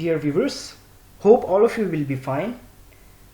dear viewers. Hope all of you will be fine.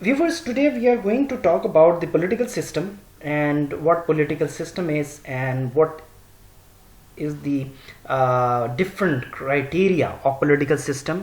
Viewers, today we are going to talk about the political system and what political system is and what is the different criteria of political system.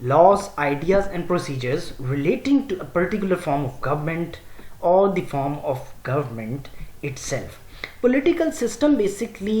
laws, ideas and procedures relating to a particular form of government or the form of government itself. Political system basically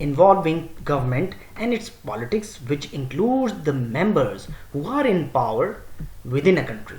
involving government and its politics which includes the members who are in power within a country.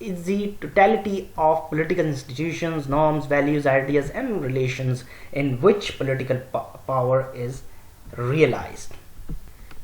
is the totality of political institutions, norms, values, ideas and relations in which political power is realized.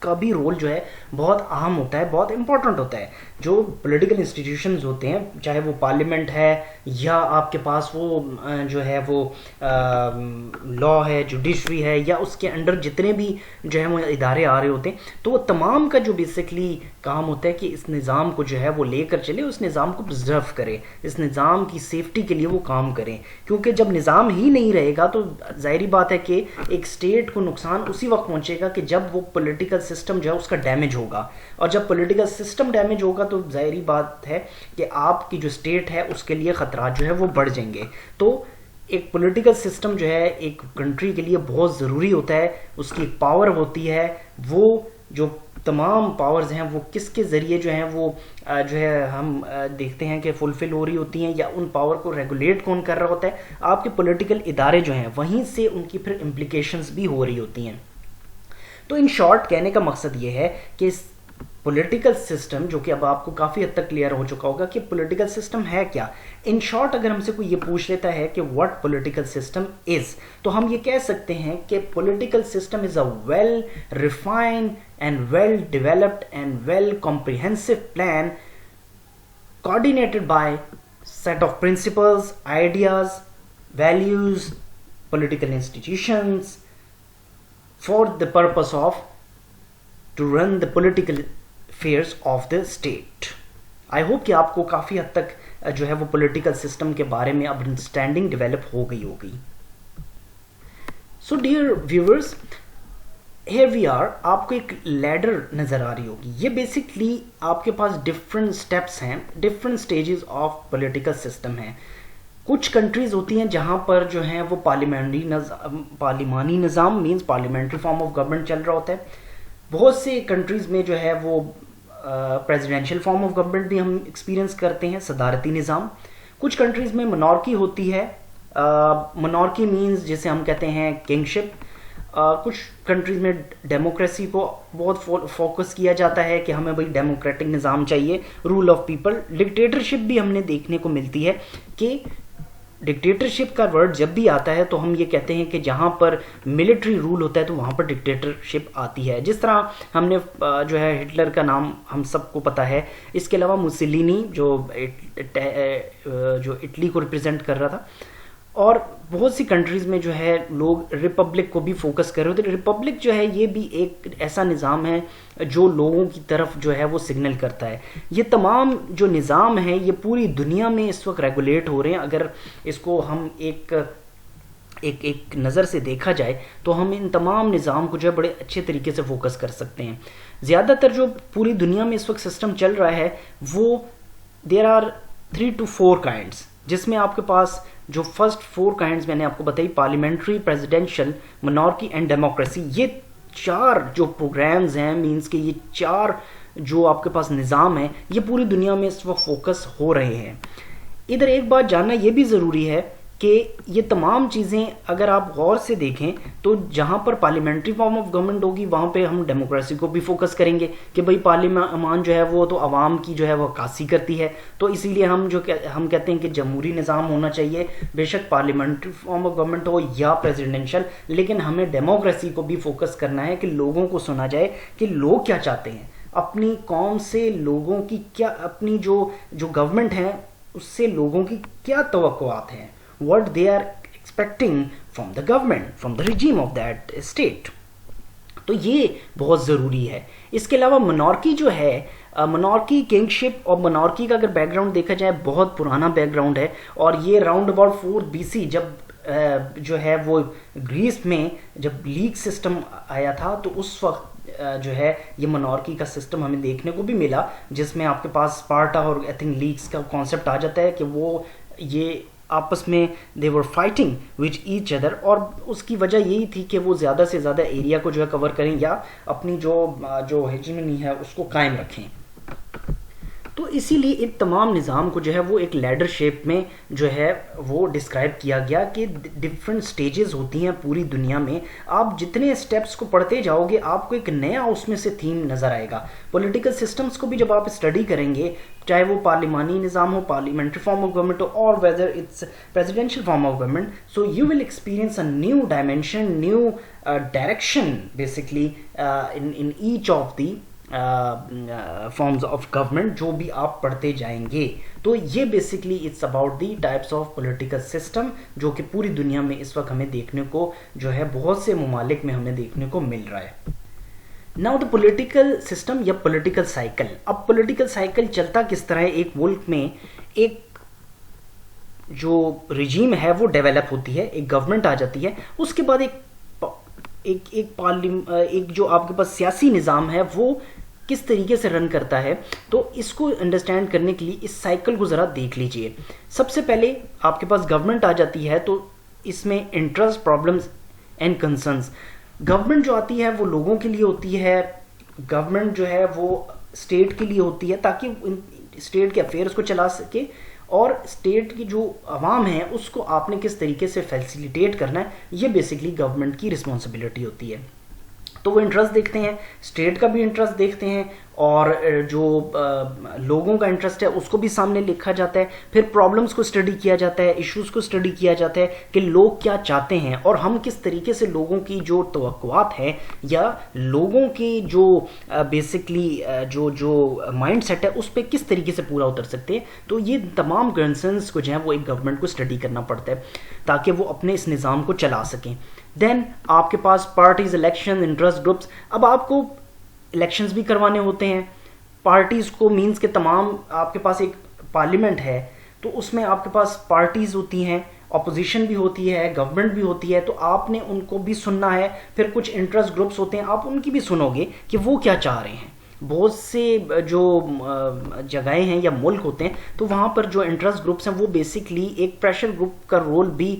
کا بھی role جو ہے بہت اہم ہوتا ہے, بہت important ہوتا ہے. جو پولیٹیکل انسٹیٹیوشنز ہوتے ہیں, چاہے وہ پارلیمنٹ ہے یا آپ کے پاس وہ جو ہے وہ لا ہے, جوڈیشری ہے, یا اس کے انڈر جتنے بھی جو ہے وہ ادارے آ رہے ہوتے ہیں, تو وہ تمام کا جو بیسکلی کام ہوتا ہے کہ اس نظام کو جو ہے وہ لے کر چلے, اس نظام کو پرزرو کرے, اس نظام کی سیفٹی کے لیے وہ کام کریں. کیونکہ جب نظام ہی نہیں رہے گا تو ظاہری بات ہے کہ ایک اسٹیٹ کو نقصان اسی وقت پہنچے گا کہ جب وہ پولیٹیکل سسٹم جو ہے اس کا ڈیمیج ہوگا, اور جب پولیٹیکل سسٹم ڈیمیج ہوگا تو ظاہری بات ہے کہ آپ کی جو اسٹیٹ ہے اس کے لیے خطرات جو ہے وہ بڑھ جائیں گے. تو ایک پولیٹیکل سسٹم جو ہے ایک کنٹری کے لیے بہت ضروری ہوتا ہے. اس کی ایک پاور ہوتی ہے, وہ جو تمام پاورز ہیں وہ کس کے ذریعے جو ہیں وہ جو ہے ہم دیکھتے ہیں کہ فلفل ہو رہی ہوتی ہیں, یا ان پاور کو ریگولیٹ کون کر رہا ہوتا ہے, آپ کے پولیٹیکل ادارے جو ہیں, وہیں سے ان کی پھر امپلیکیشنز بھی ہو رہی ہوتی ہیں. تو ان شارٹ کہنے کا مقصد یہ ہے کہ پولیٹیکل سسٹم, جو کہ اب آپ کو کافی حد تک کلیئر ہو چکا ہوگا کہ پولیٹیکل سسٹم ہے کیا. ان شارٹ اگر ہم سے کوئی یہ پوچھ لیتا ہے کہ واٹ پولیٹیکل سسٹم از, تو ہم یہ کہہ سکتے ہیں کہ political system is a well refined and well developed and well comprehensive plan coordinated by set of principles, ideas, values, political institutions for the purpose of to run the political affairs of the state. I hope کہ آپ کو کافی حد تک جو ہے وہ political system کے بارے میں اب انڈرسٹینڈنگ ڈیولپ ہو گئی ہوگی. So dear viewers, here we are, آپ کو ایک لیڈر نظر آ رہی ہوگی. یہ بیسکلی آپ کے پاس ڈفرنٹ سٹیپس ہیں, different stages of political system ہیں. کچھ کنٹریز ہوتی ہیں جہاں پر جو ہیں وہ پارلیمانی نظام means parliamentary form of government چل رہا ہوتا ہے. بہت سے کنٹریز میں جو ہے وہ پریزیڈینشیل فارم آف گورنمنٹ بھی ہم ایکسپیرینس کرتے ہیں, صدارتی نظام. کچھ کنٹریز میں منارکی ہوتی ہے, منارکی مینز جسے ہم کہتے ہیں کنگشپ. کچھ کنٹریز میں ڈیموکریسی کو بہت فوکس کیا جاتا ہے کہ ہمیں بھائی ڈیموکریٹک نظام چاہیے, رول آف پیپل. ڈکٹیٹرشپ بھی ہم نے دیکھنے کو ملتی ہے کہ ڈکٹیٹرشپ کا ورڈ جب بھی آتا ہے تو ہم یہ کہتے ہیں کہ جہاں پر ملٹری رول ہوتا ہے تو وہاں پر ڈکٹیٹرشپ آتی ہے. جس طرح ہم نے جو ہے ہٹلر کا نام ہم سب کو پتہ ہے. اس کے علاوہ موسولینی جو اٹلی کو ریپرزینٹ کر رہا تھا, اور بہت سی کنٹریز میں جو ہے لوگ ریپبلک کو بھی فوکس کر رہے ہوتے ہیں. ریپبلک جو ہے یہ بھی ایک ایسا نظام ہے جو لوگوں کی طرف جو ہے وہ سگنل کرتا ہے. یہ تمام جو نظام ہیں یہ پوری دنیا میں اس وقت ریگولیٹ ہو رہے ہیں. اگر اس کو ہم ایک نظر سے دیکھا جائے تو ہم ان تمام نظام کو جو ہے بڑے اچھے طریقے سے فوکس کر سکتے ہیں. زیادہ تر جو پوری دنیا میں اس وقت سسٹم چل رہا ہے وہ دیر آر 3 to 4 kinds, جس میں آپ کے پاس جو فرسٹ 4 kinds میں نے آپ کو بتائی, پارلیمنٹری, پریزیڈینشیل, منارکی اینڈ ڈیموکریسی. یہ 4 جو پروگرامز ہیں, مینس کہ یہ 4 جو آپ کے پاس نظام ہیں, یہ پوری دنیا میں اس وقت فوکس ہو رہے ہیں. ادھر ایک بات جاننا یہ بھی ضروری ہے کہ یہ تمام چیزیں اگر آپ غور سے دیکھیں تو جہاں پر پارلیمنٹری فارم آف گورنمنٹ ہوگی وہاں پہ ہم ڈیموکریسی کو بھی فوکس کریں گے کہ بھئی پارلیمان جو ہے وہ تو عوام کی جو ہے وہ عکاسی کرتی ہے, تو اسی لیے ہم کہتے ہیں کہ جمہوری نظام ہونا چاہیے, بے شک پارلیمنٹری فارم آف گورنمنٹ ہو یا پریزیڈینشیل, لیکن ہمیں ڈیموکریسی کو بھی فوکس کرنا ہے کہ لوگوں کو سنا جائے کہ لوگ کیا چاہتے ہیں, اپنی قوم سے لوگوں کی کیا, اپنی جو گورنمنٹ ہے اس سے لوگوں کی کیا توقعات ہیں, what they are expecting from the government, from the regime of that state. تو یہ بہت ضروری ہے. اس کے علاوہ منارکی جو ہے, منارکی, کنگشپ, اور منارکی کا اگر بیک گراؤنڈ دیکھا جائے بہت پرانا بیک گراؤنڈ ہے, اور یہ راؤنڈ اباؤٹ 4 BC جب جو ہے وہ گریس میں جب لیگ سسٹم آیا تھا تو اس وقت جو ہے یہ منارکی کا سسٹم ہمیں دیکھنے کو بھی ملا, جس میں آپ کے پاس اسپارٹا اور آئی تھنک لیگس کا کانسیپٹ آ جاتا ہے کہ وہ یہ آپس میں they were fighting with each other, اور اس کی وجہ یہی تھی کہ وہ زیادہ سے زیادہ ایریا کو جو ہے کور کریں یا اپنی جو ہیجمنی ہے اس کو قائم رکھیں. تو اسی لیے ان تمام نظام کو جو ہے وہ ایک لیڈر شیپ میں جو ہے وہ ڈسکرائب کیا گیا کہ ڈفرینٹ سٹیجز ہوتی ہیں پوری دنیا میں. آپ جتنے اسٹیپس کو پڑھتے جاؤ گے آپ کو ایک نیا اس میں سے تھیم نظر آئے گا. پولیٹیکل سسٹمز کو بھی جب آپ اسٹڈی کریں گے, چاہے وہ پارلیمانی نظام ہو, پارلیمنٹری فارم آف گورنمنٹ ہو, اور whether it's presidential form of government, so you will experience a new dimension, new direction basically in each of the forms of government جو بھی آپ پڑھتے جائیں گے. تو یہ basically it's about the types of political system جو کہ پوری دنیا میں اس وقت ہمیں دیکھنے کو جو ہے بہت سے ممالک میں ہمیں دیکھنے کو مل رہا ہے. ناؤ دا پولیٹیکل سسٹم یا پولیٹیکل سائیکل. اب پولیٹیکل سائیکل چلتا کس طرح ہے؟ ایک ملک میں ایک جو رجیم ہے وہ ڈیولپ ہوتی ہے, ایک گورنمنٹ آ جاتی ہے, اس کے بعد ایک جو آپ کے پاس سیاسی نظام ہے وہ کس طریقے سے رن کرتا ہے. تو اس کو انڈرسٹینڈ کرنے کے لیے اس سائیکل کو ذرا دیکھ لیجئے. سب سے پہلے آپ کے پاس گورنمنٹ آ جاتی ہے تو اس میں interest, problems and concerns. Government جو آتی ہے وہ لوگوں کے لیے ہوتی ہے, گورنمنٹ جو ہے وہ اسٹیٹ کے لیے ہوتی ہے تاکہ اسٹیٹ کے افیئرس کو چلا سکے, اور اسٹیٹ کی جو عوام ہے اس کو آپ نے کس طریقے سے فیسیلیٹیٹ کرنا ہے, یہ بیسکلی گورنمنٹ کی رسپانسبلٹی ہوتی ہے. تو وہ انٹرسٹ دیکھتے ہیں, اسٹیٹ کا بھی انٹرسٹ دیکھتے ہیں, اور جو لوگوں کا انٹرسٹ ہے اس کو بھی سامنے لکھا جاتا ہے. پھر پرابلمس کو اسٹڈی کیا جاتا ہے, ایشوز کو اسٹڈی کیا جاتا ہے کہ لوگ کیا چاہتے ہیں, اور ہم کس طریقے سے لوگوں کی جو توقعات ہیں یا لوگوں کی جو بیسکلی جو مائنڈ سیٹ ہے اس پہ کس طریقے سے پورا اتر سکتے ہیں. تو یہ تمام کنسرنس کو جو ہے وہ ایک گورنمنٹ کو اسٹڈی کرنا پڑتا ہے تاکہ وہ اپنے اس نظام کو چلا سکیں. دین آپ کے پاس پارٹیز, الیکشن, انٹرسٹ گروپس. اب آپ کو الیکشنز بھی کروانے ہوتے ہیں. پارٹیز کو مینس کہ تمام آپ کے پاس ایک پارلیمنٹ ہے تو اس میں آپ کے پاس پارٹیز ہوتی ہیں, اپوزیشن بھی ہوتی ہے, گورنمنٹ بھی ہوتی ہے, تو آپ نے ان کو بھی سننا ہے. پھر کچھ انٹرسٹ گروپس ہوتے ہیں, آپ ان کی بھی سنو گے کہ وہ کیا چاہ رہے ہیں. بہت سے جو جگہیں ہیں یا ملک ہوتے ہیں تو وہاں پر جو انٹرسٹ گروپس ہیں وہ بیسکلی ایک پریشر گروپ کا رول بھی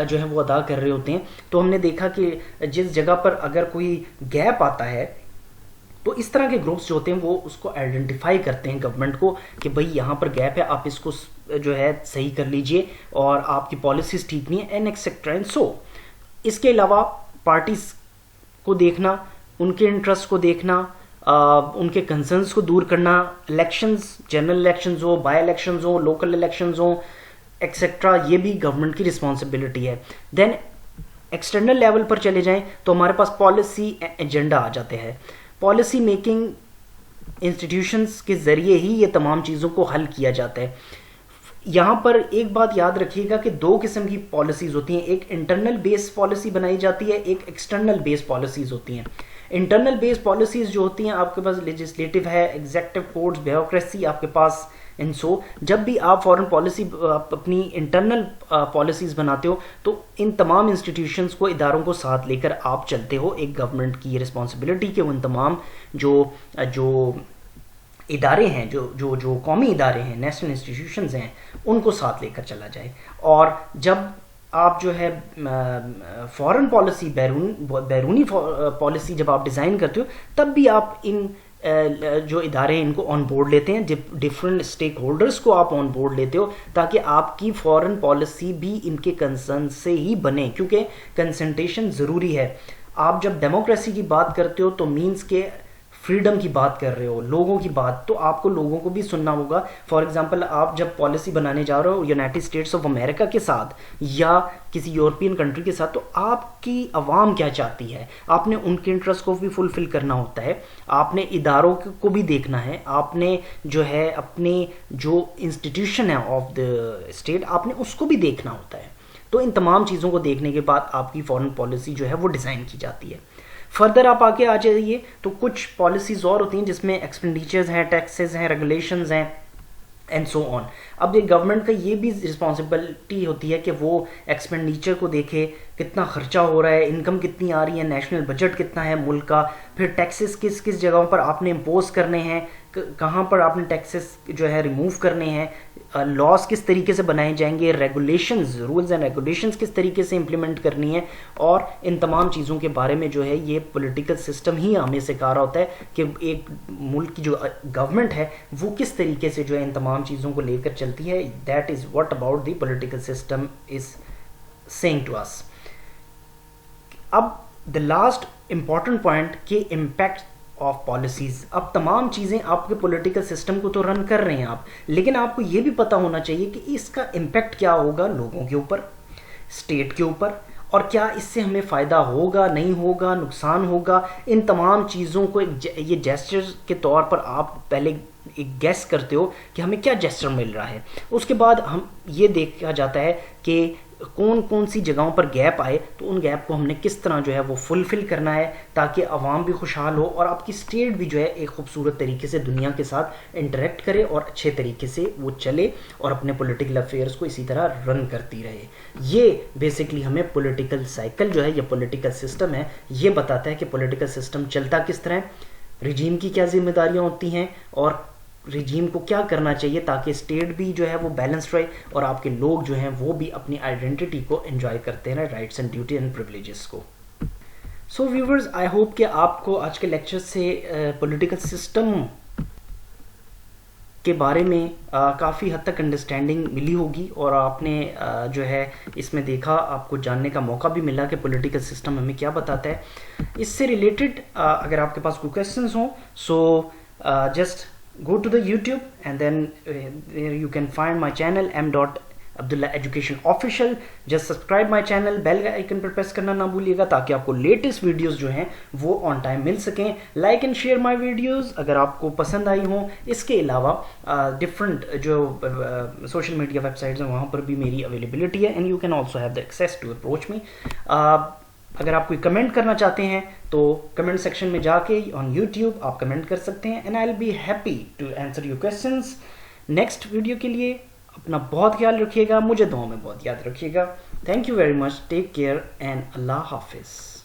جو ہے وہ ادا کر رہے ہوتے ہیں. تو ہم نے دیکھا کہ جس جگہ پر اگر کوئی گیپ آتا ہے تو اس طرح کے گروپس جو ہوتے ہیں وہ اس کو آئیڈینٹیفائی کرتے ہیں گورنمنٹ کو کہ بھئی یہاں پر گیپ ہے, آپ اس کو جو ہے صحیح کر لیجئے, اور آپ کی پالیسیز ٹھیک نہیں ہیں, اینڈ ایکسیکٹرا اینڈ سو. اس کے علاوہ پارٹیز کو دیکھنا, ان کے انٹرسٹ کو دیکھنا, ان کے کنسرنس کو دور کرنا, elections, general elections who, by elections who, local elections ہوں ایکسیٹرا, یہ بھی گورنمنٹ کی رسپانسبلٹی ہے. دین ایکسٹرنل لیول پر چلے جائیں تو ہمارے پاس پالیسی ایجنڈا آ جاتے ہیں. پالیسی میکنگ انسٹیٹیوشنز کے ذریعے ہی یہ تمام چیزوں کو حل کیا جاتا ہے. یہاں پر ایک بات یاد رکھیے گا کہ دو قسم کی پالیسیز ہوتی ہیں, ایک انٹرنل بیس پالیسی بنائی جاتی ہے, ایک ایکسٹرنل بیس پالیسیز ہوتی ہیں. انٹرنل بیس پالیسیز جو ہوتی ہیں آپ کے پاس لیجسلیٹو ہے, ایگزیکٹو کوڈز, بیوروکریسی آپ کے پاس, ان سو جب بھی آپ فورن پالیسی اپنی انٹرنل پالیسیز بناتے ہو تو ان تمام انسٹیٹیوشنز کو, اداروں کو ساتھ لے کر آپ چلتے ہو. ایک گورنمنٹ کی رسپانسبلٹی کہ وہ ان تمام جو ادارے ہیں, جو قومی ادارے ہیں, نیشنل انسٹیٹیوشنز ہیں, ان کو ساتھ لے کر چلا جائے. اور جب آپ جو ہے فورن پالیسی, بیرونی پالیسی جب آپ ڈیزائن کرتے ہو تب بھی آپ ان جو ادارے ہیں ان کو آن بورڈ لیتے ہیں, ڈفرینٹ اسٹیک ہولڈرز کو آپ آن بورڈ لیتے ہو تاکہ آپ کی فورن پالیسی بھی ان کے کنسرن سے ہی بنے, کیونکہ کنسنٹریشن ضروری ہے. آپ جب ڈیموکریسی کی بات کرتے ہو تو مینس کہ فریڈم کی بات کر رہے ہو, لوگوں کی بات, تو آپ کو لوگوں کو بھی سننا ہوگا. فار ایگزامپل آپ جب پالیسی بنانے جا رہے ہو یونائٹڈ اسٹیٹس آف امریکہ کے ساتھ یا کسی یورپین کنٹری کے ساتھ, تو آپ کی عوام کیا چاہتی ہے, آپ نے ان کے انٹرسٹ کو بھی فلفل کرنا ہوتا ہے, آپ نے اداروں کو بھی دیکھنا ہے, آپ نے جو ہے اپنے جو انسٹیٹیوشن ہے آف دا اسٹیٹ آپ نے اس کو بھی دیکھنا ہوتا ہے. تو ان تمام چیزوں کو دیکھنے کے بعد آپ کی فورن پالیسی جو ہے وہ ڈیزائن کی جاتی ہے. فردر آپ آگے آ جائیے تو کچھ پالیسیز اور ہوتی ہیں جس میں ایکسپینڈیچرز ہیں, ٹیکسز ہیں, ریگولیشنز ہیں, اینڈ سو آن. اب یہ گورنمنٹ کا یہ بھی رسپانسبلٹی ہوتی ہے کہ وہ ایکسپینڈیچر کو دیکھے, کتنا خرچہ ہو رہا ہے, انکم کتنی آ رہی ہے, نیشنل بجٹ کتنا ہے ملک کا, پھر ٹیکسز کس کس جگہوں پر آپ نے امپوز کرنے ہیں, کہاں پر آپ نے ٹیکسز جو ہے ریموو کرنے ہیں, لاس کس طریقے سے بنائے جائیں گے, ریگولیشنز, رولز اینڈ ریگولیشنز کس طریقے سے امپلیمنٹ کرنی ہے, اور ان تمام چیزوں کے بارے میں جو ہے یہ پولیٹیکل سسٹم ہی ہمیں سکھا رہا ہوتا ہے کہ ایک ملک کی جو گورنمنٹ ہے وہ کس طریقے سے جو ہے ان تمام چیزوں کو لے کر چلتی ہے. That is what about the political system is seeing to us. اب دا لاسٹ امپورٹنٹ پوائنٹ کہ امپیکٹ آف پالیسیز. اب تمام چیزیں آپ کے پولیٹیکل سسٹم کو تو رن کر رہے ہیں آپ, لیکن آپ کو یہ بھی پتہ ہونا چاہیے کہ اس کا امپیکٹ کیا ہوگا لوگوں کے اوپر, اسٹیٹ کے اوپر, اور کیا اس سے ہمیں فائدہ ہوگا, نہیں ہوگا, نقصان ہوگا. ان تمام چیزوں کو یہ جیسچر کے طور پر آپ پہلے ایک گیس کرتے ہو کہ ہمیں کیا جیسچر مل رہا ہے. اس کے بعد ہم یہ دیکھا جاتا ہے کہ کون کون سی جگہوں پر گیپ آئے, تو ان گیپ کو ہم نے کس طرح جو ہے وہ فلفل کرنا ہے تاکہ عوام بھی خوشحال ہو اور آپ کی اسٹیٹ بھی جو ہے ایک خوبصورت طریقے سے دنیا کے ساتھ انٹریکٹ کرے اور اچھے طریقے سے وہ چلے اور اپنے پولیٹیکل افیئرس کو اسی طرح رن کرتی رہے. یہ بیسکلی ہمیں پولیٹیکل سائیکل جو ہے یا پولیٹیکل سسٹم ہے یہ بتاتا ہے کہ پولیٹیکل سسٹم چلتا کس طرح ہے, رجیم کی کیا ذمہ داریاں ہوتی ہیں, اور رجیم کو کیا کرنا چاہیے تاکہ اسٹیٹ بھی جو ہے وہ بیلنسڈ رہے اور آپ کے لوگ جو ہیں وہ بھی اپنی آئیڈینٹی کو انجوائے کرتے ہیں, رائٹس اینڈ ڈیوٹی اینڈ پریویلیجز کو. سو ویورز, آئی ہوپ کہ آپ کو آج کے لیکچر سے پولیٹیکل سسٹم کے بارے میں کافی حد تک انڈرسٹینڈنگ ملی ہوگی, اور آپ نے جو ہے اس میں دیکھا, آپ کو جاننے کا موقع بھی ملا کہ پولیٹیکل سسٹم ہمیں کیا بتاتا ہے. اس سے ریلیٹڈ اگر آپ کے پاس کوئی کویسچنز ہوں so just go to the YouTube and then there you can find my channel m.abdullah education official. just subscribe my channel, bell icon per press کرنا نہ بھولیے گا تاکہ آپ کو لیٹسٹ ویڈیوز جو ہیں وہ آن ٹائم مل سکیں. Like and share my videos اگر آپ کو پسند آئی ہوں. اس کے علاوہ ڈفرنٹ جو سوشل میڈیا ویب سائٹس ہیں وہاں پر بھی میری اویلیبلٹی ہے, and you can also have the access to approach me. اگر آپ کوئی کمنٹ کرنا چاہتے ہیں تو کمنٹ سیکشن میں جا کے آن یوٹیوب آپ کمنٹ کر سکتے ہیں, and I will be happy to answer your questions. Next video کے لیے اپنا بہت خیال رکھیے گا, مجھے دعاؤں میں بہت یاد رکھیے گا. Thank you very much, take care and اللہ حافظ.